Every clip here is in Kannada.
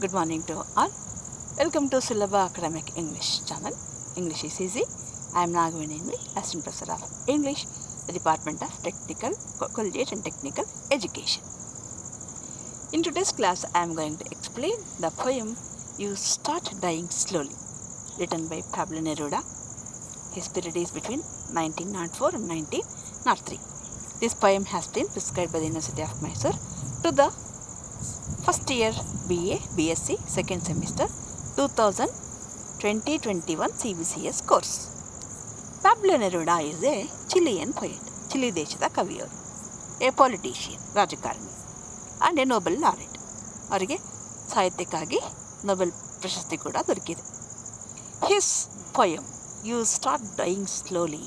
Good morning to all. Welcome to Sulabha Academic English channel. English is easy. I am Nagavini, Assistant Professor of English, the Department of Collegiate and Technical Education. In today's class, I am going to explain the poem You Start Dying Slowly, written by Pablo Neruda. His period is between 1904 and 1903. This poem has been prescribed by the University of Mysore to the first year BA, BSc, second semester, 2020-21 CBCS course. Pablo Neruda is a Chilean poet, Chile ದೇಶದ ಕವಿಯವರು, ಎ ಪೊಲಿಟಿಷಿಯನ್, ರಾಜಕಾರಣಿ, ಆ್ಯಂಡ್ ಎ ನೊಬೆಲ್ ಲಾರೆಟ್. ಅವರಿಗೆ ಸಾಹಿತ್ಯಕ್ಕಾಗಿ ನೊಬೆಲ್ ಪ್ರಶಸ್ತಿ ಕೂಡ ದೊರಕಿದೆ. His poem you start dying slowly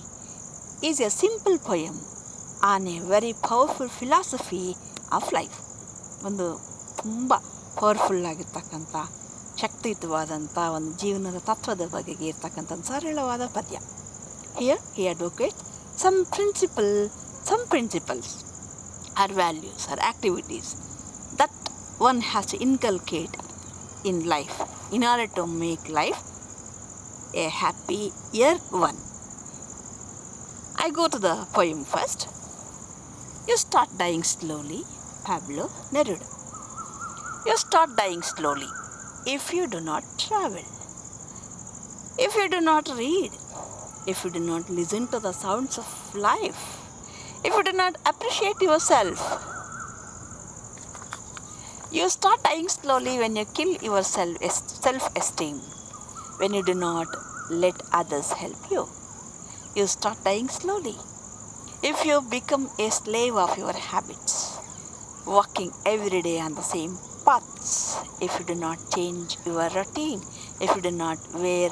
is a simple poem on a very powerful philosophy of life. ಒಂದು ತುಂಬ ಪವರ್ಫುಲ್ಲಾಗಿರ್ತಕ್ಕಂಥ, ಶಕ್ತಿಯುತವಾದಂಥ ಒಂದು ಜೀವನದ ತತ್ವದ ಬಗೆಗೆ ಇರ್ತಕ್ಕಂಥ ಸರಳವಾದ ಪದ್ಯ. Here he advocate some principles or values or activities that one has to inculcate in life in order to make life a happier one. I go to the poem first. You start dying slowly, Pablo Neruda. You start dying slowly if you do not travel, if you do not read, if you do not listen to the sounds of life, if you do not appreciate yourself. You start dying slowly when you kill your self-esteem, when you do not let others help you. You start dying slowly if you become a slave of your habits, walking every day on the same paths, if you do not change your routine, if you do not wear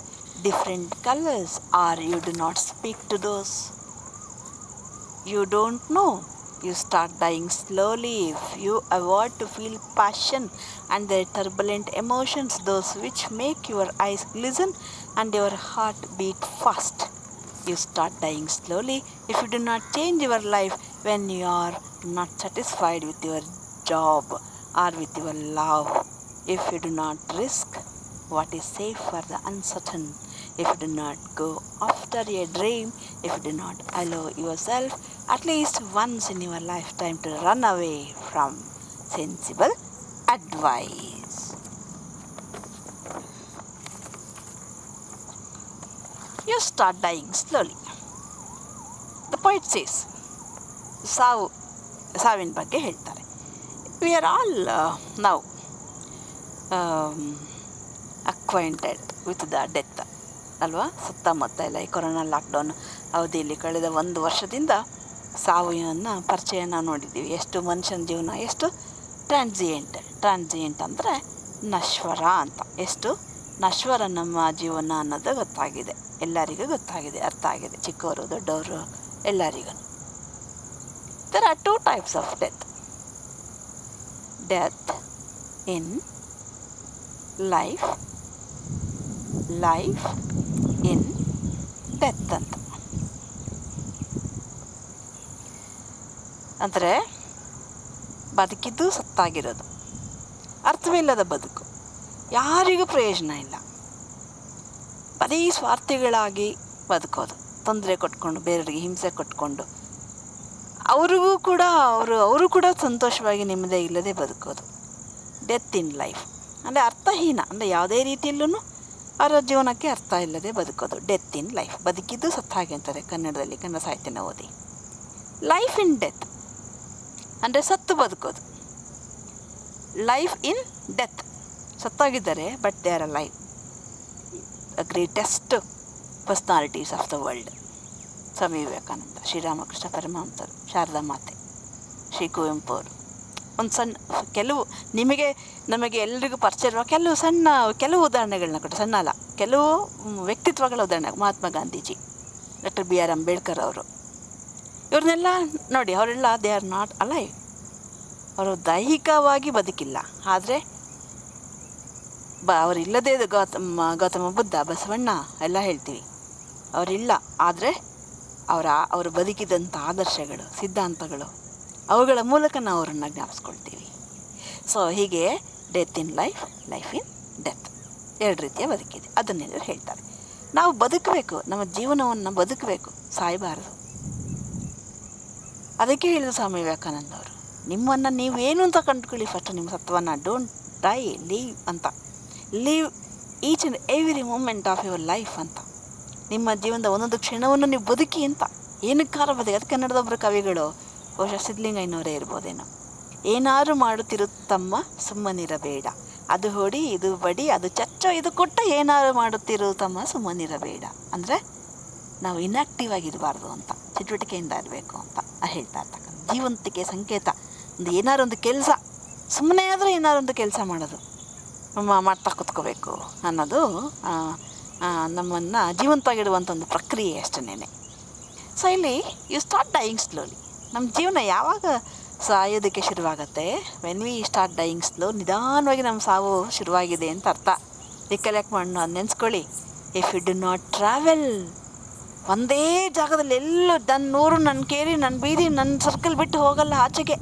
different colors, or you do not speak to those you don't know. You start dying slowly if you avoid to feel passion and their turbulent emotions, those which make your eyes glisten and your heart beat fast. You start dying slowly if you do not change your life when you are not satisfied with your job or with your love, if you do not risk what is safe for the uncertain, if you do not go after a dream, if you do not allow yourself at least once in your lifetime to run away from sensible advice. You start dying slowly. The poet says, ಸಾವಿನ ಬಗ್ಗೆ ಹೇಳ್ತಾರೆ. We are all now acquainted with the death ಅಲ್ವಾ? ಸುತ್ತಮುತ್ತ ಎಲ್ಲ ಈ ಕೊರೋನಾ ಲಾಕ್ಡೌನ್ ಅವಧಿಯಲ್ಲಿ ಕಳೆದ 1 ವರ್ಷದಿಂದ ಸಾವಿನ ಪರಿಚಯ ನಾವು ನೋಡಿದ್ದೀವಿ. ಎಷ್ಟು ಮನುಷ್ಯನ ಜೀವನ ಎಷ್ಟು ಟ್ರಾನ್ಸಿಯೆಂಟ್ ಅಂದರೆ ನಶ್ವರ ಅಂತ. ಎಷ್ಟು ನಶ್ವರ ನಮ್ಮ ಜೀವನ ಅನ್ನೋದು ಗೊತ್ತಾಗಿದೆ, ಎಲ್ಲರಿಗೂ ಗೊತ್ತಾಗಿದೆ, ಅರ್ಥ ಆಗಿದೆ, ಚಿಕ್ಕವರು ದೊಡ್ಡವರು ಎಲ್ಲರಿಗೂ. There are 2 types of death. Death in life, life in death ಅಂತ. ಅಂದರೆ ಬದುಕಿದ್ದು ಸತ್ತಾಗಿರೋದು, ಅರ್ಥವಿಲ್ಲದ ಬದುಕು, ಯಾರಿಗೂ ಪ್ರಯೋಜನ ಇಲ್ಲ, ಬರೀ ಸ್ವಾರ್ಥಿಗಳಾಗಿ ಬದುಕೋದು, ತೊಂದರೆ ಕೊಟ್ಕೊಂಡು, ಬೇರೆಯವರಿಗೆ ಹಿಂಸೆ ಕೊಟ್ಕೊಂಡು, ಅವರು ಕೂಡ ಸಂತೋಷವಾಗಿ ನೆಮ್ಮದಿ ಇಲ್ಲದೆ ಬದುಕೋದು. ಡೆತ್ ಇನ್ ಲೈಫ್ ಅಂದರೆ ಅರ್ಥಹೀನ, ಅಂದರೆ ಯಾವುದೇ ರೀತಿಯಲ್ಲೂ ಅವರ ಜೀವನಕ್ಕೆ ಅರ್ಥ ಇಲ್ಲದೆ ಬದುಕೋದು. ಡೆತ್ ಇನ್ ಲೈಫ್, ಬದುಕಿದ್ದು ಸತ್ತಾಗಿ ಅಂತಾರೆ ಕನ್ನಡದಲ್ಲಿ, ಕನ್ನಡ ಸಾಹಿತ್ಯನ ಓದಿ. ಲೈಫ್ ಇನ್ ಡೆತ್ ಅಂದರೆ ಸತ್ತು ಬದುಕೋದು. ಲೈಫ್ ಇನ್ ಡೆತ್, ಸತ್ತಾಗಿದ್ದಾರೆ but they are alive. The greatest personalities of the world, Swami Vivekananda, Sri Ramakrishna ಪರಮಹಂಸರು, ಶಾರದಾ ಮಾತೆ, ಶ್ರೀ ಕುವೆಂಪು ಅವರು. ಒಂದು ಸಣ್ಣ ನಮಗೆ ಎಲ್ರಿಗೂ ಪರಿಚಯ ಇರುವ ಕೆಲವು ಉದಾಹರಣೆಗಳನ್ನ ಕೊಟ್ಟು, ಸಣ್ಣ ಅಲ್ಲ, ಕೆಲವು ವ್ಯಕ್ತಿತ್ವಗಳ ಉದಾಹರಣೆ. ಮಹಾತ್ಮ ಗಾಂಧೀಜಿ, ಡಾಕ್ಟರ್ BR ಅಂಬೇಡ್ಕರ್ ಅವರು, ಇವ್ರನ್ನೆಲ್ಲ ನೋಡಿ, ಅವರೆಲ್ಲ ದೇ ಆರ್ ನಾಟ್ ಅಲೈವ್. ಅವರು ದೈಹಿಕವಾಗಿ ಬದುಕಿಲ್ಲ, ಆದರೆ ಅವರಿಲ್ಲದೆ ಗೌತಮ ಬುದ್ಧ, ಬಸವಣ್ಣ ಎಲ್ಲ ಹೇಳ್ತೀವಿ, ಅವರಿಲ್ಲ. ಆದರೆ ಅವರು ಬದುಕಿದಂಥ ಆದರ್ಶಗಳು, ಸಿದ್ಧಾಂತಗಳು, ಅವುಗಳ ಮೂಲಕ ನಾವು ಅವರನ್ನು ಜ್ಞಾಪಿಸ್ಕೊಳ್ತೀವಿ. ಸೊ ಹೀಗೆ death in life, life in death. ಎರಡು ರೀತಿಯ ಬದುಕಿದೆ. ಅದನ್ನೆಲ್ಲರೂ ಹೇಳ್ತಾರೆ. ನಾವು ಬದುಕಬೇಕು, ನಮ್ಮ ಜೀವನವನ್ನು ಬದುಕಬೇಕು, ಸಾಯಬಾರದು. ಅದಕ್ಕೆ ಹೇಳಿದ್ರು ಸ್ವಾಮಿ ವಿವೇಕಾನಂದ ಅವರು, ನಿಮ್ಮನ್ನು ನೀವೇನು ಅಂತ ಕಂಡುಕೊಳ್ಳಿ ಫಸ್ಟ್, ನಿಮ್ಮ ಸತ್ವವನ್ನು. ಡೋಂಟ್ ಡೈ, ಲೀವ್ ಅಂತ. Live each and every moment of your life ಅಂತ. ನಿಮ್ಮ ಜೀವನದ ಒಂದೊಂದು ಕ್ಷಣವನ್ನು ನೀವು ಬದುಕಿ ಅಂತ. ಏನಕ್ಕಾರ ಬದುಕಿ. ಅದು ಕನ್ನಡದೊಬ್ಬರು ಕವಿಗಳು, ಬಹುಶಃ ಸಿದ್ಧಲಿಂಗಯ್ಯನವರೇ ಇರ್ಬೋದೇನೋ, ಏನಾರು ಮಾಡುತ್ತಿರುತ್ತಮ್ಮ ಸುಮ್ಮನಿರಬೇಡ, ಅದು ಹೊಡಿ ಇದು ಬಡಿ ಅದು ಚಚ್ಚ ಇದು ಕೊಟ್ಟ, ಏನಾರು ಮಾಡುತ್ತಿರು ತಮ್ಮ ಸುಮ್ಮನಿರಬೇಡ. ಅಂದರೆ ನಾವು ಇನ್ಯಾಕ್ಟಿವ್ ಆಗಿರಬಾರ್ದು ಅಂತ, ಚಟುವಟಿಕೆಯಿಂದ ಇರಬೇಕು ಅಂತ ಹೇಳ್ತಾ ಇರ್ತಕ್ಕಂಥ ಜೀವಂತಿಕೆ ಸಂಕೇತ. ಒಂದು ಏನಾರು ಒಂದು ಕೆಲಸ, ಸುಮ್ಮನೆ ಆದರೂ ಏನಾರು ಒಂದು ಕೆಲಸ ಮಾಡೋದು, ಮಾಡ್ತಾ ಕೂತ್ಕೋಬೇಕು ಅನ್ನೋದು ನಮ್ಮನ್ನು ಜೀವಂತವಾಗಿಡುವಂಥ ಒಂದು ಪ್ರಕ್ರಿಯೆ ಅಷ್ಟೇನೆ. ಸೊ ಇಲ್ಲಿ ಯು ಸ್ಟಾರ್ಟ್ ಡೈಯಿಂಗ್ ಸ್ಲೋಲಿ. ನಮ್ಮ ಜೀವನ ಯಾವಾಗ ಸಾಯೋದಕ್ಕೆ ಶುರುವಾಗತ್ತೆ? When we start dying slow, ನಿಧಾನವಾಗಿ ನಮ್ಮ ಸಾವು ಶುರುವಾಗಿದೆ ಅಂತ ಅರ್ಥ. ರಿಕಲೆಕ್ಟ್ ಮಾಡಿ ನೆನೆಸ್ಕೊಳ್ಳಿ. If you do not travel, ಒಂದೇ ಜಾಗದಲ್ಲಿ ಎಲ್ಲೂ ನನ್ನ ಊರು, ನನ್ನ ಕೇರಿ, ನನ್ನ ಬೀದಿ, ನನ್ನ ಸರ್ಕಲ್ ಬಿಟ್ಟು ಹೋಗಲ್ಲ ಆಚೆಗೆ.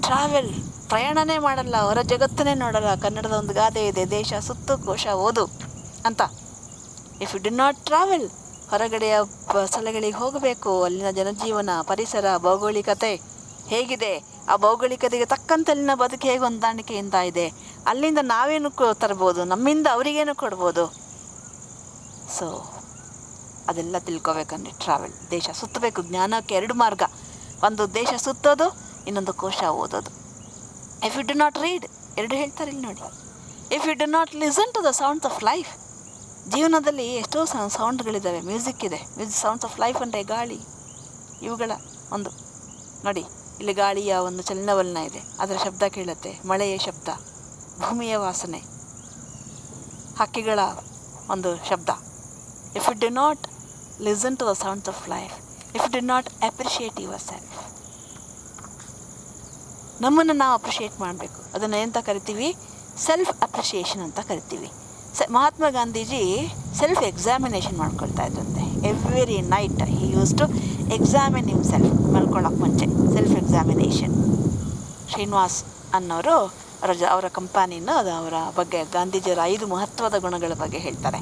ಟ್ರಾವೆಲ್, ಪ್ರಯಾಣನೇ ಮಾಡಲ್ಲ, ಹೊರ ಜಗತ್ತನ್ನೇ ನೋಡಲ್ಲ. ಕನ್ನಡದ ಒಂದು ಗಾದೆ ಇದೆ, ದೇಶ ಸುತ್ತು ಕೋಶ ಓದು ಅಂತ. If you do not travel, ಹೊರಗಡೆಯ ಸ್ಥಳಗಳಿಗೆ ಹೋಗಬೇಕು. ಅಲ್ಲಿನ ಜನಜೀವನ, ಪರಿಸರ, ಭೌಗೋಳಿಕತೆ ಹೇಗಿದೆ, ಆ ಭೌಗೋಳಿಕತೆಗೆ ತಕ್ಕಂತೆ ಅಲ್ಲಿನ ಬದುಕು ಹೇಗೆ ಹೊಂದಾಣಿಕೆಯಿಂದ ಇದೆ, ಅಲ್ಲಿಂದ ನಾವೇನು ತರ್ಬೋದು, ನಮ್ಮಿಂದ ಅವರಿಗೇನು ಕೊಡ್ಬೋದು. ಸೊ ಅದೆಲ್ಲ ತಿಳ್ಕೊಬೇಕಂದ್ರೆ ಟ್ರಾವೆಲ್, ದೇಶ ಸುತ್ತಬೇಕು. ಜ್ಞಾನಕ್ಕೆ ಎರಡು ಮಾರ್ಗ, ಒಂದು ದೇಶ ಸುತ್ತೋದು, ಇನ್ನೊಂದು ಕೋಶ ಓದೋದು. If you do not read, ಎರಡು ಹೇಳ್ತಾರೆ ಇಲ್ಲಿ ನೋಡಿ. If you do not listen to the sounds of life, ಜೀವನದಲ್ಲಿ ಎಷ್ಟೋ ಸೌಂಡ್ಗಳಿದ್ದಾವೆ, ಮ್ಯೂಸಿಕ್ ಇದೆ. ಸೌಂಡ್ಸ್ ಆಫ್ ಲೈಫ್ ಅಂದರೆ ಗಾಳಿ, ಇವುಗಳ ಒಂದು ನೋಡಿ, ಇಲ್ಲಿ ಗಾಳಿಯ ಒಂದು ಚಲನವಲನ ಇದೆ, ಅದರ ಶಬ್ದ ಕೇಳುತ್ತೆ, ಮಳೆಯ ಶಬ್ದ, ಭೂಮಿಯ ವಾಸನೆ, ಹಕ್ಕಿಗಳ ಒಂದು ಶಬ್ದ. If you do not listen to the sounds of life, if you do not appreciate yourself, ನಮ್ಮನ್ನು ನಾವು ಅಪ್ರಿಷಿಯೇಟ್ ಮಾಡಬೇಕು. ಅದನ್ನು ಎಂತ ಕರಿತೀವಿ? ಸೆಲ್ಫ್ ಅಪ್ರಿಷಿಯೇಷನ್ ಅಂತ ಕರಿತೀವಿ. ಮಹಾತ್ಮ ಗಾಂಧೀಜಿ ಸೆಲ್ಫ್ ಎಕ್ಸಾಮಿನೇಷನ್ ಮಾಡ್ಕೊಳ್ತಾ ಇದ್ರಂತೆ. Every night he used to examine himself, ಮಲ್ಕೊಳ್ಳೋಕೆ ಮುಂಚೆ ಸೆಲ್ಫ್ ಎಕ್ಸಾಮಿನೇಷನ್. ಶ್ರೀನಿವಾಸ್ ಅನ್ನೋರು ಅವರ ಕಂಪಾನಿನ ಅವರ ಬಗ್ಗೆ ಗಾಂಧೀಜಿಯವರ 5 ಮಹತ್ವದ ಗುಣಗಳ ಬಗ್ಗೆ ಹೇಳ್ತಾರೆ.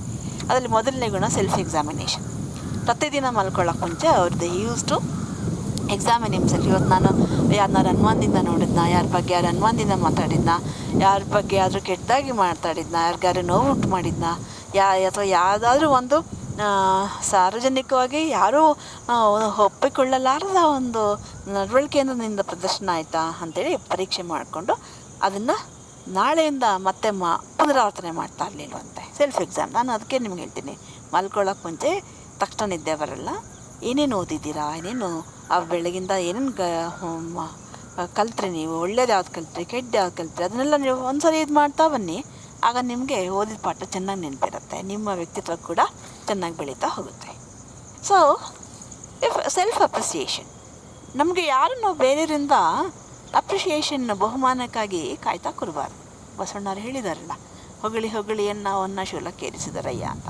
ಅದರಲ್ಲಿ ಮೊದಲನೇ ಗುಣ ಸೆಲ್ಫ್ ಎಕ್ಸಾಮಿನೇಷನ್. ಪ್ರತಿದಿನ ಮಲ್ಕೊಳ್ಳೋಕೆ ಮುಂಚೆ ಅವ್ರದ್ದು ಯೂಸ್ ಟು ಎಕ್ಸಾಮಿನ್ ಹಿಮ್ಸೆಲ್ಫ್. ಇವತ್ತು ನಾನು ಯಾರನ್ನಾರು ಅನುಮಾನದಿಂದ ನೋಡಿದ್ನ, ಯಾರ ಬಗ್ಗೆ ಯಾರು ಅನುಮಾನದಿಂದ ಮಾತಾಡಿದ್ನ, ಯಾರ ಬಗ್ಗೆ ಯಾರು ಕೆಟ್ಟದಾಗಿ ಮಾತಾಡಿದ್ನ, ಯಾರಿಗಾರು ನೋವು ಉಂಟು ಮಾಡಿದ್ನ, ಅಥವಾ ಯಾವುದಾದ್ರೂ ಒಂದು ಸಾರ್ವಜನಿಕವಾಗಿ ಯಾರೂ ಒಪ್ಪಿಕೊಳ್ಳಲಾರದ ಒಂದು ನಡವಳಿಕೆಯಿಂದ ನಿಂದ ಪ್ರದರ್ಶನ ಆಯಿತಾ ಅಂಥೇಳಿ ಪರೀಕ್ಷೆ ಮಾಡಿಕೊಂಡು ಅದನ್ನು ನಾಳೆಯಿಂದ ಮತ್ತೆ ಪುನರಾವರ್ತನೆ ಮಾಡ್ತಾ ಇರಲಿಲ್ವಂತೆ. Self exam. ನಾನು ಅದಕ್ಕೆ ನಿಮ್ಗೆ ಹೇಳ್ತೀನಿ, ಮಲ್ಕೊಳ್ಳೋಕೆ ಮುಂಚೆ ತಕ್ಷಣ ನಿದ್ದೆ ಬರಲ್ಲ. ಏನೇನು ಓದಿದ್ದೀರಾ, ಏನೇನು ಆ ಬೆಳಗಿಂದ ಏನೇನು ಕಲ್ತ್ರಿ, ನೀವು ಒಳ್ಳೇದು ಯಾವ್ದು ಕಲ್ತ್ರಿ, ಕೆಟ್ಟ ಯಾವ್ದು ಕಲ್ತ್ರಿ, ಅದನ್ನೆಲ್ಲ ನೀವು ಒಂದು ಸರಿ ಇದು ಮಾಡ್ತಾ ಬನ್ನಿ. ಆಗ ನಿಮಗೆ ಓದಿದ ಪಾಠ ಚೆನ್ನಾಗಿ ನೆನಪಿರುತ್ತೆ, ನಿಮ್ಮ ವ್ಯಕ್ತಿತ್ವ ಕೂಡ ಚೆನ್ನಾಗಿ ಬೆಳೀತಾ ಹೋಗುತ್ತೆ. ಸೊ ಇಫ್ ಸೆಲ್ಫ್ ಅಪ್ರಿಸಿಯೇಷನ್, ನಮಗೆ ಯಾರು ನಾವು ಬೇರೆಯವರಿಂದ ಅಪ್ರಿಷಿಯೇಷನ್ ಬಹುಮಾನಕ್ಕಾಗಿ ಕಾಯ್ತಾ ಕೂರಬಾರ್ದು. ಬಸವಣ್ಣವ್ರು ಹೇಳಿದಾರಲ್ಲ, ಹೊಗಳಿ ಹೊಗಳಿಯನ್ನು ಶೂಲಕ್ಕೇರಿಸಿದರಯ್ಯ ಅಂತ.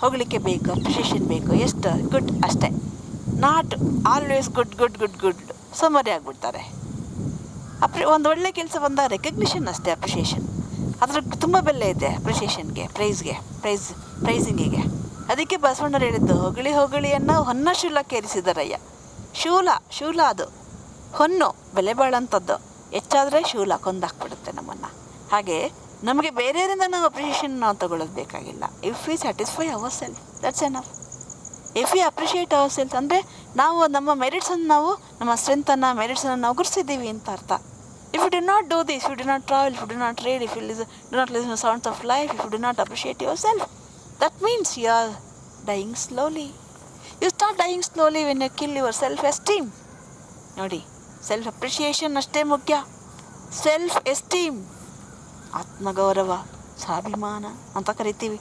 ಹೊಗಳಿಕೆ ಬೇಕು, ಅಪ್ರಿಷಿಯೇಷನ್ ಬೇಕು, ಎಷ್ಟು ಗುಡ್ ಅಷ್ಟೇ. Not always good good good good summary ಆಗಿಬಿಡ್ತಾರೆ. ಒಂದು ಒಳ್ಳೆ ಕೆಲಸ ಬಂದಾಗ ರೆಕಗ್ನಿಷನ್ ಅಷ್ಟೇ, ಅಪ್ರಿಷಿಯೇಷನ್. ಅದ್ರ ತುಂಬ ಬೆಲೆ ಇದೆ ಅಪ್ರಿಷಿಯೇಷನ್ಗೆ, ಪ್ರೈಸಿಂಗಿಗೆ. ಅದಕ್ಕೆ ಬಸವಣ್ಣರು ಹೇಳಿದ್ದು, ಹೊಗಳಿಯನ್ನು ಹೊನ್ನ ಶೂಲಕ್ಕೇರಿಸಿದರಯ್ಯ. ಶೂಲ ಅದು ಹೊನ್ನು, ಬೆಲೆ ಬಾಳಂಥದ್ದು. ಹೆಚ್ಚಾದರೆ ಶೂಲ ಕೊಂದಾಕ್ಬಿಡುತ್ತೆ ನಮ್ಮನ್ನು. ಹಾಗೆ ನಮಗೆ ಬೇರೆಯವರಿಂದ ನಾವು ಅಪ್ರಿಷಿಯೇಷನ್ ನಾವು ತಗೊಳ್ಳೋದು ಬೇಕಾಗಿಲ್ಲ. If we satisfy our self, that's enough. If we appreciate our self ಅಂದರೆ ನಾವು ನಮ್ಮ ಮೆರಿಟ್ಸನ್ನು, ನಾವು ನಮ್ಮ ಸ್ಟ್ರೆಂತನ್ನು, ಮೆರಿಟ್ಸನ್ನು ನಾವು ಗುರುತಿಸಿದ್ದೀವಿ ಅಂತ ಅರ್ಥ. If you do not do this, you do not travel, if you do not read, if you do not listen to sounds of life, if you do not appreciate yourself, that means you are dying slowly. You start dying slowly when you kill your self esteem. ನೋಡಿ, ಸೆಲ್ಫ್ ಅಪ್ರಿಷಿಯೇಷನ್ ಅಷ್ಟೇ ಮುಖ್ಯ. ಸೆಲ್ಫ್ ಎಸ್ಟೀಮ್, ಆತ್ಮಗೌರವ, ಸ್ವಾಭಿಮಾನ ಅಂತ ಕರಿತೀವಿ.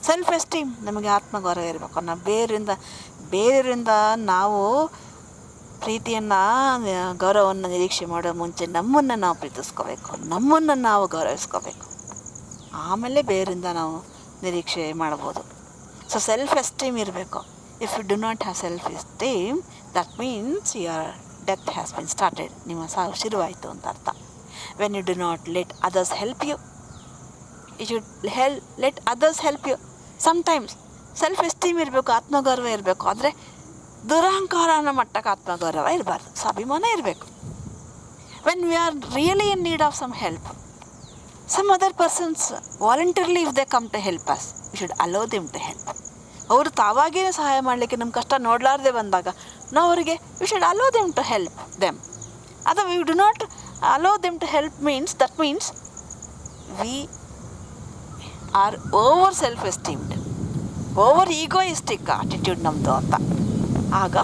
ಸೆಲ್ಫ್ ಎಸ್ಟೀಮ್, ನಮಗೆ ಆತ್ಮಗೌರವ ಇರಬೇಕು. ನಾವು ಬೇರೆಯವರಿಂದ ನಾವು ಪ್ರೀತಿಯನ್ನು, ಗೌರವವನ್ನು ನಿರೀಕ್ಷೆ ಮಾಡೋ ಮುಂಚೆ ನಮ್ಮನ್ನು ನಾವು ಪ್ರೀತಿಸ್ಕೋಬೇಕು, ನಮ್ಮನ್ನು ನಾವು ಗೌರವಿಸ್ಕೋಬೇಕು. ಆಮೇಲೆ ಬೇರೆಯಿಂದ ನಾವು ನಿರೀಕ್ಷೆ ಮಾಡ್ಬೋದು. ಸೊ ಸೆಲ್ಫ್ ಎಸ್ಟೀಮ್ ಇರಬೇಕು. If you do not have self esteem, that means your death has been started. ನಿಮ್ಮ ಸಾವು ಶುರುವಾಯಿತು ಅಂತ ಅರ್ಥ. When you do not let others help you. You should let others help you. Sometimes self esteem ಇರಬೇಕು, ಆತ್ಮಗೌರವ ಇರಬೇಕು, ಆದರೆ ದುರಹಂಕಾರ ಅನ್ನೋ ಮಟ್ಟಕ್ಕೆ ಆತ್ಮಗೌರವ ಇರಬಾರ್ದು, ಸ್ವಾಭಿಮಾನ ಇರಬೇಕು. When we are really in need of some help, some other persons voluntarily if they come to help us, we should allow them to help. ಅವರು ತಾವಾಗಿಯೇ ಸಹಾಯ ಮಾಡಲಿಕ್ಕೆ ನಮ್ಮ ಕಷ್ಟ ನೋಡಲಾರ್ದೆ ಬಂದಾಗ ನಾವು ಅವರಿಗೆ we should allow them to help them. ಅದು we do not allow them to help that means we are over self esteemed, over egoistic attitude ನಮ್ಮದು ಅಂತ. ಆಗ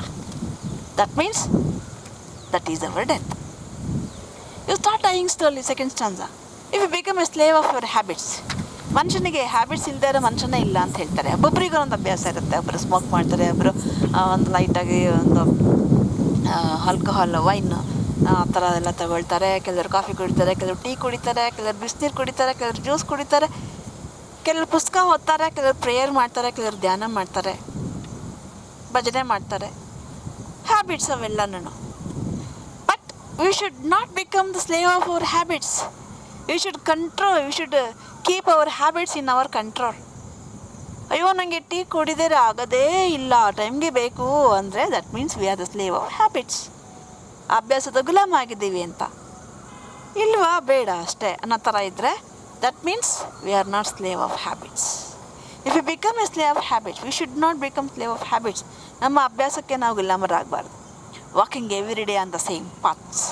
that means that is our death. You start dying slowly. Second stanza, if you become a slave of your habits. ಮನುಷ್ಯನಿಗೆ ಹ್ಯಾಬಿಟ್ಸ್ ಇಲ್ಲದೆ ಇರೋ ಮನುಷ್ಯನೇ ಇಲ್ಲ ಅಂತ ಹೇಳ್ತಾರೆ. ಒಬ್ಬೊಬ್ಬರಿಗೆ ಒಂದು ಅಭ್ಯಾಸ ಇರುತ್ತೆ. ಒಬ್ಬರು ಸ್ಮೋಕ್ ಮಾಡ್ತಾರೆ, ಒಬ್ಬರು ಒಂದು ಲೈಟಾಗಿ ಒಂದು ಆಲ್ಕೋಹಾಲ್, ವೈನ್ ಆ ಥರ ಎಲ್ಲ ತಗೊಳ್ತಾರೆ. ಕೆಲವರು ಕಾಫಿ ಕುಡಿತಾರೆ, ಕೆಲವರು ಟೀ ಕುಡಿತಾರೆ, ಕೆಲವರು ಬಿಸಿನೀರು ಕುಡಿತಾರೆ, ಕೆಲವರು ಜ್ಯೂಸ್ ಕುಡಿತಾರೆ, ಕೆಲವರು ಪುಸ್ತಕ ಓದ್ತಾರೆ, ಕೆಲವರು ಪ್ರೇಯರ್ ಮಾಡ್ತಾರೆ, ಕೆಲವರು ಧ್ಯಾನ ಮಾಡ್ತಾರೆ, ಭಜನೆ ಮಾಡ್ತಾರೆ. ಹ್ಯಾಬಿಟ್ಸ್ ಅವೆಲ್ಲನೂ. But we should not become the slave of our habits. We should control, we should keep our habits in our control. ಅಯ್ಯೋ ನನಗೆ ಟೀ ಕುಡಿದರೆ ಆಗೋದೇ ಇಲ್ಲ, ಟೈಮ್ಗೆ ಬೇಕು ಅಂದರೆ that means we are the slave of habits. ಅಭ್ಯಾಸದ ಗುಲಾಮ ಆಗಿದ್ದೀವಿ ಅಂತ. ಇಲ್ವಾ, ಬೇಡ ಅಷ್ಟೇ ಅನ್ನೋ ಥರ ಇದ್ದರೆ that means we are not slave of habits. If you become a slave of habits, we should not become slave of habits. ನಮ್ಮ ಅಭ್ಯಾಸಕ್ಕೆ ನಾವು ಗುಲಾಮರಾಗಬಾರ್ದು. Walking every day on the same paths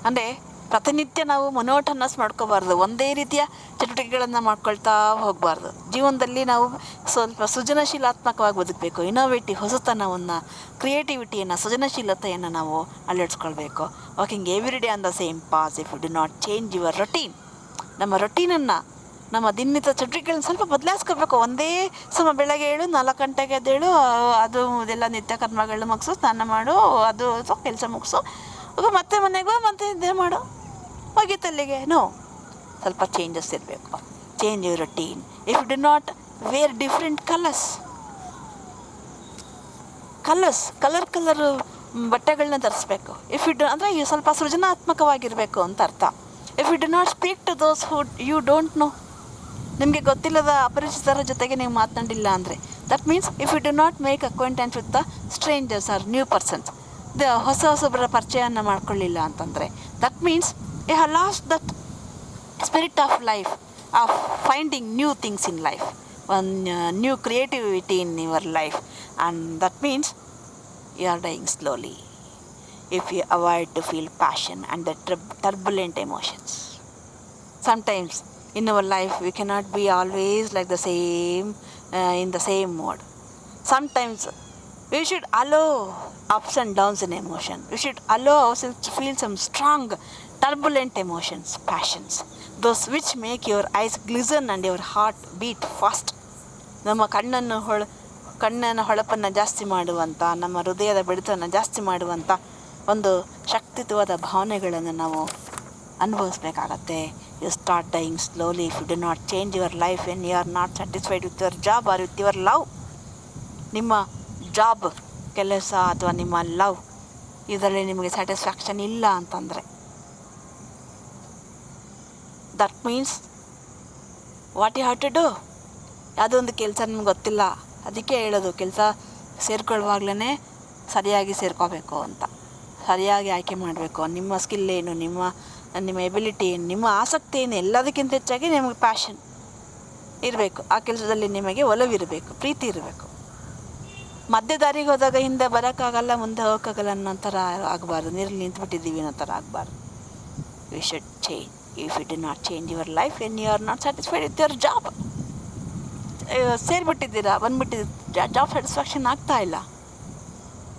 ಅಂದರೆ ಪ್ರತಿನಿತ್ಯ ನಾವು ಮೊನೋಟನಸ್ ಮಾಡ್ಕೋಬಾರ್ದು, ಒಂದೇ ರೀತಿಯ ಚಟುವಟಿಕೆಗಳನ್ನು ಮಾಡ್ಕೊಳ್ತಾ ಹೋಗಬಾರ್ದು. ಜೀವನದಲ್ಲಿ ನಾವು ಸ್ವಲ್ಪ ಸೃಜನಶೀಲಾತ್ಮಕವಾಗಿ ಬದುಕಬೇಕು. ಇನೋವೇಟಿವ್, ಹೊಸತನವನ್ನು, ಕ್ರಿಯೇಟಿವಿಟಿಯನ್ನು, ಸೃಜನಶೀಲತೆಯನ್ನು ನಾವು ಅಳವಡಿಸ್ಕೊಳ್ಬೇಕು. Walking every day on the same paths if you do not change your routine. ನಮ್ಮ ರೊಟೀನನ್ನು, ನಮ್ಮ ದಿನನಿತ್ಯ ಚಟುವಟಿಕೆಗಳನ್ನ ಸ್ವಲ್ಪ ಬದಲಾಯಿಸ್ಕೋಬೇಕು. ಒಂದೇ ಸಮ ಬೆಳಗ್ಗೆ ಏಳು, 4 ಗಂಟೆಗೆ ಎದ್ದೇಳು, ಅದು ಇದೆಲ್ಲ ನಿತ್ಯ ಕರ್ಮಗಳನ್ನ ಮುಗಿಸು, ಸ್ನಾನ ಮಾಡು, ಅದು ಕೆಲಸ ಮುಗಿಸು, ಮತ್ತೆ ಮನೆಗೂ ಮತ್ತೆ ಇದೇ ಮಾಡು, ಹೋಗಿತ್ತಲ್ಲಿಗೆ. ನೋ, ಸ್ವಲ್ಪ ಚೇಂಜಸ್ ಇರಬೇಕು. Change your routine. If you do not wear different colour ಬಟ್ಟೆಗಳನ್ನ ಧರಿಸ್ಬೇಕು. ಇಫ್ ಯು ಡು ಅಂದರೆ ಸ್ವಲ್ಪ ಸೃಜನಾತ್ಮಕವಾಗಿರಬೇಕು ಅಂತ ಅರ್ಥ. If you do not speak to those who you don't know, ನಿಮಗೆ ಗೊತ್ತಿಲ್ಲದ ಅಪರಿಚಿತರ ಜೊತೆಗೆ ನೀವು ಮಾತನಾಡಿಲ್ಲ ಅಂದರೆ that means if you do not make acquaintance with the strangers or new persons, ಹೊಸೊಬ್ಬರ ಪರಿಚಯನ ಮಾಡ್ಕೊಳ್ಳಿಲ್ಲ ಅಂತಂದರೆ that means you have lost that spirit of life, of finding new things in life, one new creativity in your life, and that means you are dying slowly if you avoid to feel passion and the turbulent emotions. Sometimes in our life we cannot be always like the same in the same mode. Sometimes we should allow ups and downs in emotion. We should allow ourselves to feel some strong turbulent emotions, passions, those which make your eyes glisten and your heart beat fast. ನಮ್ಮ ಕಣ್ಣನ ಹೊಳಪನ್ನು ಜಾಸ್ತಿ ಮಾಡುವಂಥ, ನಮ್ಮ ಹೃದಯದ ಬಡಿತವನ್ನು ಜಾಸ್ತಿ ಮಾಡುವಂಥ ಒಂದು ಶಕ್ತಿತ್ವದ ಭಾವನೆಗಳನ್ನು ನಾವು ಅನುಭವಿಸ್ಬೇಕಾಗತ್ತೆ. You start dying slowly if you do not change your life when you are not satisfied with your job or with your love. ನಿಮ್ಮ ಜಾಬ್, ಕೆಲಸ ಅಥವಾ ನಿಮ್ಮ ಲವ್ ಇದರಲ್ಲಿ ನಿಮಗೆ ಸ್ಯಾಟಿಸ್ಫ್ಯಾಕ್ಷನ್ ಇಲ್ಲ ಅಂತಂದರೆ that means what you have to do. ಯಾವುದೋ ಒಂದು ಕೆಲಸ ನಿಮ್ಗೆ ಗೊತ್ತಿಲ್ಲ, ಅದಕ್ಕೆ ಹೇಳೋದು ಕೆಲಸ ಸೇರ್ಕೊಳ್ಳುವಾಗಲೇ ಸರಿಯಾಗಿ ಸೇರ್ಕೋಬೇಕು ಅಂತ, ಸರಿಯಾಗಿ ಆಯ್ಕೆ ಮಾಡಬೇಕು. ನಿಮ್ಮ ಸ್ಕಿಲ್ ಏನು, ನಿಮ್ಮ ಎಬಿಲಿಟಿ ಏನು, ನಿಮ್ಮ ಆಸಕ್ತಿ ಏನು, ಎಲ್ಲದಕ್ಕಿಂತ ಹೆಚ್ಚಾಗಿ ನಿಮಗೆ ಪ್ಯಾಷನ್ ಇರಬೇಕು. ಆ ಕೆಲಸದಲ್ಲಿ ನಿಮಗೆ ಒಲವಿರಬೇಕು, ಪ್ರೀತಿ ಇರಬೇಕು. ಮಧ್ಯ ದಾರಿಗೆ ಹೋದಾಗ ಹಿಂದೆ ಬರೋಕ್ಕಾಗಲ್ಲ, ಮುಂದೆ ಹೋಗೋಕ್ಕಾಗಲ್ಲ ಅನ್ನೋ ಥರ ಆಗಬಾರ್ದು, ನೀರಲ್ಲಿ ನಿಂತುಬಿಟ್ಟಿದ್ದೀವಿ ಅನ್ನೋ ಥರ ಆಗಬಾರ್ದು. You should change. If you do not change your life when you are not satisfied with your job. ಸೇರಿಬಿಟ್ಟಿದ್ದೀರಾ, ಬಂದುಬಿಟ್ಟಿದ್ದೀರಾ, ಜಾಬ್ ಸ್ಯಾಟಿಸ್ಫ್ಯಾಕ್ಷನ್ ಆಗ್ತಾ ಇಲ್ಲ.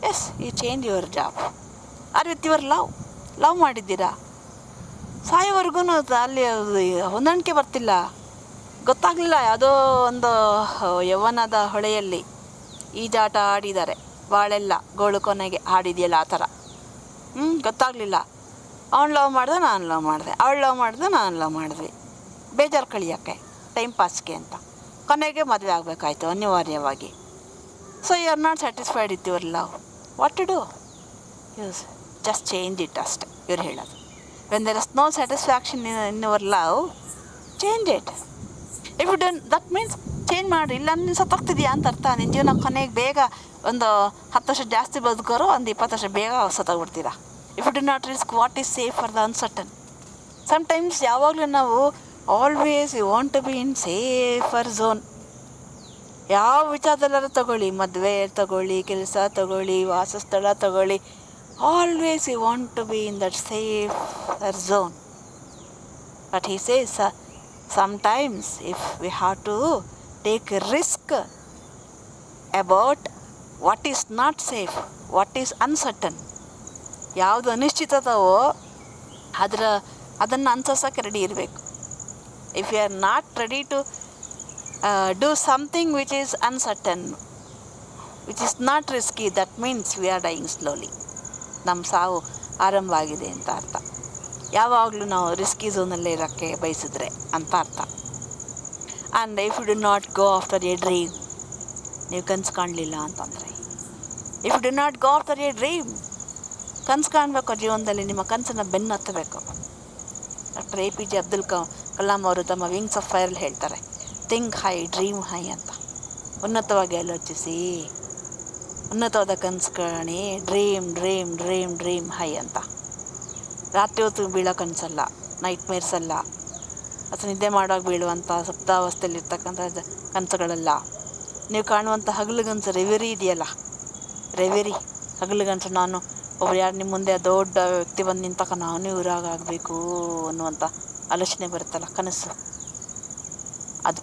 Yes, you change your job. Or with your love ಮಾಡಿದ್ದೀರಾ, ಸಾಯೋವರೆಗೂ ಅಲ್ಲಿ ಹೊಂದಾಣಿಕೆ ಬರ್ತಿಲ್ಲ, ಗೊತ್ತಾಗಲಿಲ್ಲ, ಯಾವುದೋ ಒಂದು ಯೌವನದ ಹೊಳೆಯಲ್ಲಿ ಈಜಾಟ ಆಡಿದ್ದಾರೆ, ಬಾಳೆಲ್ಲ ಗೋಳು ಕೊನೆಗೆ ಆಡಿದೆಯಲ್ಲ ಆ ಥರ. ಗೊತ್ತಾಗಲಿಲ್ಲ, ಅವ್ನು ಲವ್ ಮಾಡ್ದೆ, ನಾನು ಲವ್ ಮಾಡಿದೆ, ಅವಳು ಲವ್ ಮಾಡಿದೆ, ನಾನು ಲವ್ ಮಾಡಿದ್ವಿ, ಬೇಜಾರು ಕಳಿಯೋಕ್ಕೆ, ಟೈಮ್ ಪಾಸ್ಗೆ ಅಂತ. ಕೊನೆಗೆ ಮದುವೆ ಆಗಬೇಕಾಯ್ತು ಅನಿವಾರ್ಯವಾಗಿ. So you are not satisfied with your love. What to do? Use just change it ಅಷ್ಟೆ ಇವ್ರು ಹೇಳೋದು. When there is no satisfaction in your love, change it. If you don't, that means change ಮಾಡಿ. ಇಲ್ಲ ನೀನು ಸತ್ತೋಗ್ತಿದ್ಯಾ ಅಂತ ಅರ್ಥ. ನಿನ್ನ ಜೀವನ ಕೊನೆಗೆ ಬೇಗ ಒಂದು 10 ವರ್ಷ ಜಾಸ್ತಿ ಬದುಕೋರು ಒಂದು 20 ವರ್ಷ ಬೇಗ ಸತ್ತೋಗ್ಬಿಡ್ತೀರಾ. If you do not risk what is safe for the uncertain. Sometimes ಯಾವಾಗಲೂ ನಾವು always you want to be in safer zone. ಯಾವ ವಿಚಾರದಲ್ಲಾರು ತಗೊಳ್ಳಿ, ಮದುವೆ ತಗೊಳ್ಳಿ, ಕೆಲಸ ತಗೊಳ್ಳಿ, ವಾಸಸ್ಥಳ ತಗೊಳ್ಳಿ, always you want to be in that safer zone. But he says sometimes if we have to take a risk about what is not safe, what is uncertain, ಯಾವುದು ಅನಿಶ್ಚಿತವೋ ಅದನ್ನು ಅನುಸರಿಸೋಕ್ಕೆ ರೆಡಿ ಇರಬೇಕು. If you are not ready to do something which is uncertain, which is not risky, that means we are dying slowly. ನಮ್ಮ ಸಾವು ಆರಂಭ ಆಗಿದೆ ಅಂತ ಅರ್ಥ. ಯಾವಾಗಲೂ ನಾವು ರಿಸ್ಕಿ ಝೋನಲ್ಲೇ ಇರೋಕ್ಕೆ ಬಯಸಿದ್ರೆ ಅಂತ ಅರ್ಥ. And if you do not go after a dream, ನೀವು ಕನಸು ಕಾಣಲಿಲ್ಲ ಅಂತಂದರೆ, if you do not go after a dream, ಕನಸು ಕಾಣಬೇಕು ಜೀವನದಲ್ಲಿ, ನಿಮ್ಮ ಕನಸನ್ನು ಬೆನ್ನು ಹತ್ತಬೇಕು. ಡಾಕ್ಟರ್ APJ ಅಬ್ದುಲ್ ಕಲಾಂ ಅವರು ತಮ್ಮ ವಿಂಗ್ಸ್ ಆಫ್ ಫೈರಲ್ಲಿ ಹೇಳ್ತಾರೆ, ಥಿಂಕ್ ಹೈ, ಡ್ರೀಮ್ ಹೈ ಅಂತ. ಉನ್ನತವಾಗಿ ಆಲೋಚಿಸಿ, ಉನ್ನತವಾದ ಕನಸು ಕಾಣಿ, dream dream dream dream high ಅಂತ. ರಾತ್ರಿ ಹೊತ್ತು ಬೀಳೋ ಕನಸಲ್ಲ, ನೈಟ್ ಮೇರ್ಸ್ ಅಲ್ಲ, ಅಥವಾ ನಿದ್ದೆ ಮಾಡುವಾಗ ಬೀಳುವಂಥ ಸುಪ್ತಾವಸ್ಥೆಯಲ್ಲಿರ್ತಕ್ಕಂಥ ಕನಸುಗಳಲ್ಲ. ನೀವು ಕಾಣುವಂಥ ಹಗಲುಗನಸು ರೆವೆರಿ ಇದೆಯಲ್ಲ, ರೆವೆರಿ ಹಗಲುಗನಸು, ನಾನು ಒಬ್ರು ಯಾರು ನಿಮ್ಮ ಮುಂದೆ ದೊಡ್ಡ ವ್ಯಕ್ತಿ ಬಂದು ನಿಂತಾಗ ನಾನು ಇವ್ರಾಗ ಆಗಬೇಕು ಅನ್ನುವಂಥ ಆಲೋಚನೆ ಬರುತ್ತಲ್ಲ, ಕನಸು, ಅದು.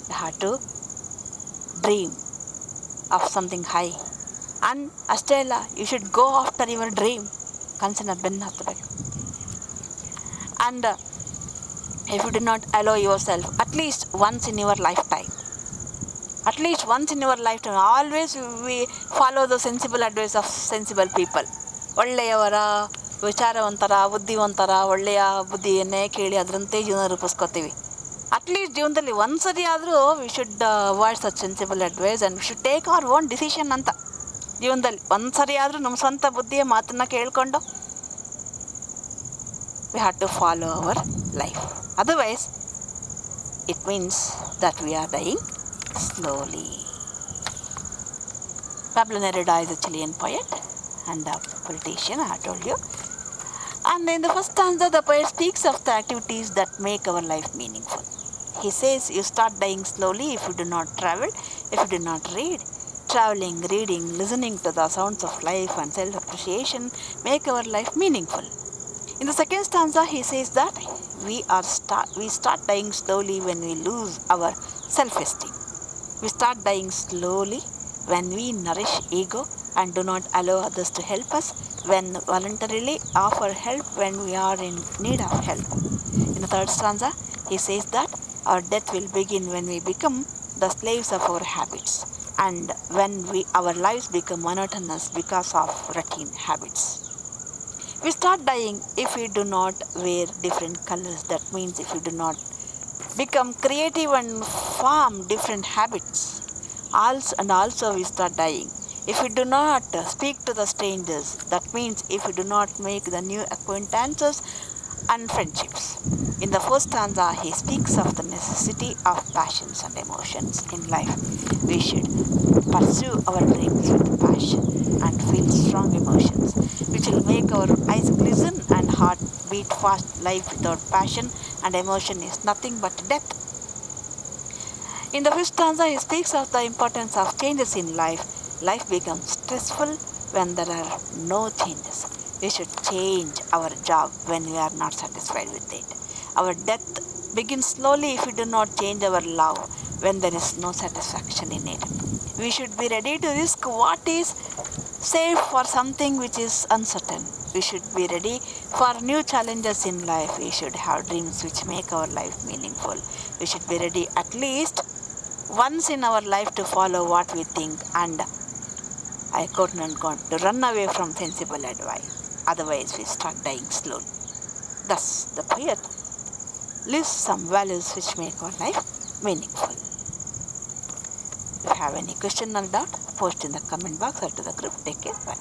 You have to dream of something high. And ಅಷ್ಟೇ ಅಲ್ಲ, you should go after your dream. ಕನಸನ್ನು ಬೆನ್ನು ಹತ್ತಬೇಕು. And if you do not allow yourself at least once in your lifetime, always we follow the sensible advice of sensible people. ಒಳ್ಳೆಯವರ ವಿಚಾರವಂತರ, ಬುದ್ಧಿವಂತರ ಒಳ್ಳೆಯ ಬುದ್ಧಿಯನ್ನೇ ಕೇಳಿ ಅದರಂತೆ ಜೀವನ ರೂಪಿಸ್ಕೋತೀವಿ. ಅಟ್ಲೀಸ್ಟ್ ಜೀವನದಲ್ಲಿ ಒಂದು ಸರಿ ಆದರೂ we should avoid such sensible advice and we should take our own decision ಅಂತ. ಜೀವನದಲ್ಲಿ ಒಂದು ಸರಿ ಆದರೂ ನಮ್ಮ ಸ್ವಂತ ಬುದ್ಧಿಯ ಮಾತನ್ನು ಕೇಳಿಕೊಂಡು we have to follow our life. Otherwise, it means that we are dying slowly. Pablo Neruda is a Chilean poet and a politician, I have told you. And in the first stanza, the poet speaks of the activities that make our life meaningful. He says, you start dying slowly if you do not travel, if you do not read. Traveling, reading, listening to the sounds of life and self-appreciation make our life meaningful. In the second stanza, he says that we start dying slowly when we lose our self-esteem. We start dying slowly when we nourish ego and do not allow others to help us, when voluntarily offer help when we are in need of help. In the third stanza, he says that our death will begin when we become the slaves of our habits and when our lives become monotonous because of routine habits. We start dying if we do not wear different colors. That means if we do not become creative and form different habits. Also we start dying if we do not speak to the strangers. That means if we do not make the new acquaintances and friendships. In the first stanza, he speaks of the necessity of passions and emotions in life. We should pursue our dreams with passion and feel strong emotions, which will make our eyes glisten and heart beat fast. Life without passion and emotion is nothing but death. In the fifth stanza, he speaks of the importance of changes in life. Life becomes stressful when there are no changes. We should change our job when we are not satisfied with it. Our death begins slowly if we do not change our love when there is no satisfaction in it. We should be ready to risk what is safe for something which is uncertain. We should be ready for new challenges in life. We should have dreams which make our life meaningful. We should be ready at least once in our life to follow what we think and, I quote and unquote, to run away from sensible advice. Otherwise, we start dying slowly. Thus, the poet lists some values which make our life meaningful. If you have any question or doubt, post in the comment box or to the group. Take care. Bye.